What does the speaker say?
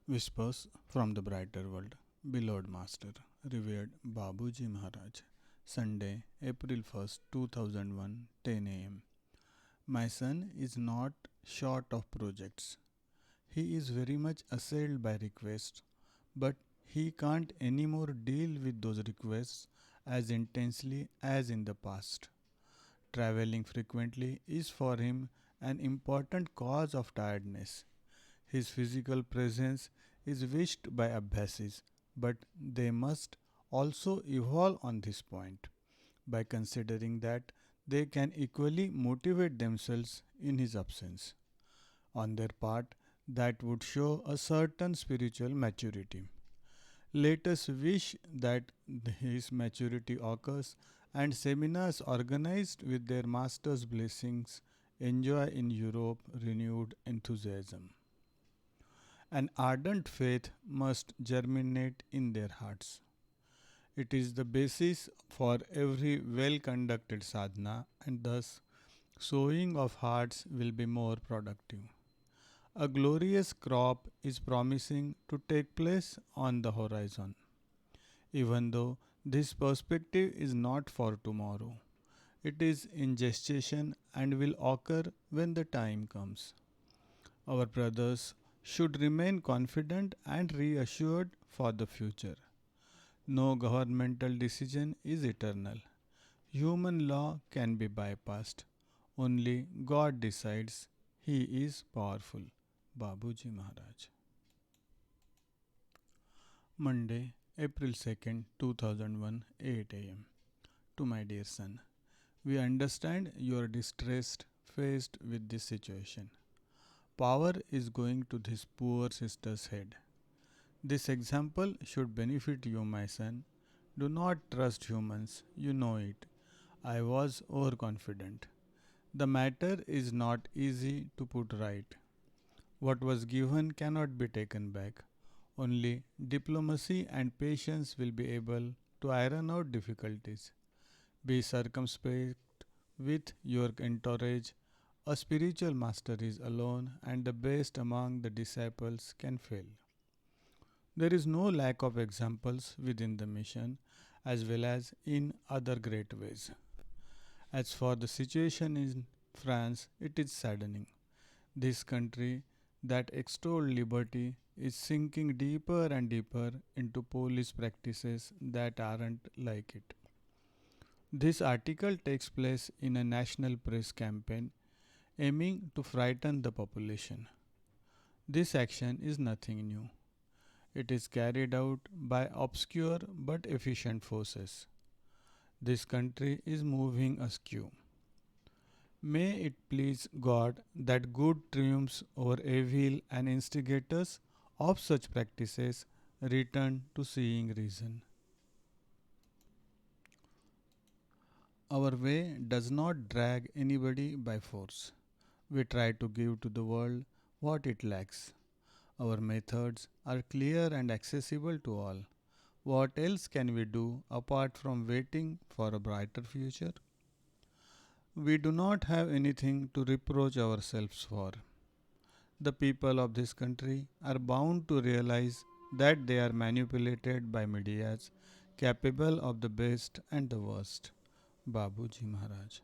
Whispers from the Brighter World. Beloved Master, revered Babuji Maharaj. Sunday, April 1st, 2001, 10 a.m. My son is not short of projects. He is very much assailed by requests, but he can't anymore deal with those requests as intensely as in the past. Traveling frequently is for him an important cause of tiredness. His physical presence is wished by Abhyasis, but they must also evolve on this point by considering that they can equally motivate themselves in his absence. On their part, that would show a certain spiritual maturity. Let us wish that his maturity occurs and seminars organized with their master's blessings enjoy in Europe renewed enthusiasm. An ardent faith must germinate in their hearts. It is the basis for every well conducted sadhana, and thus, sowing of hearts will be more productive. A glorious crop is promising to take place on the horizon, even though this perspective is not for tomorrow. It is in gestation and will occur when the time comes. Our brothers should remain confident and reassured for the future. No governmental decision is eternal. Human law can be bypassed. Only God decides. He is powerful. Babuji Maharaj. Monday, April 2nd, 2001, 8 a.m. To my dear son, we understand you are distressed faced with this situation. Power is going to this poor sister's head. This example should benefit you, my son. Do not trust humans, you know it. I was overconfident. The matter is not easy to put right. What was given cannot be taken back. Only diplomacy and patience will be able to iron out difficulties. Be circumspect with your entourage. A spiritual master is alone, and the best among the disciples can fail. There is no lack of examples within the mission as well as in other great ways. As for the situation in France, it is saddening. This country that extolled liberty is sinking deeper and deeper into police practices that aren't like it. This article takes place in a national press campaign aiming to frighten the population. This action is nothing new. It is carried out by obscure but efficient forces. This country is moving askew. May it please God that good triumphs over evil and instigators of such practices return to seeing reason. Our way does not drag anybody by force. We try to give to the world what it lacks. Our methods are clear and accessible to all. What else can we do apart from waiting for a brighter future? We do not have anything to reproach ourselves for. The people of this country are bound to realize that they are manipulated by medias capable of the best and the worst. Babuji Maharaj.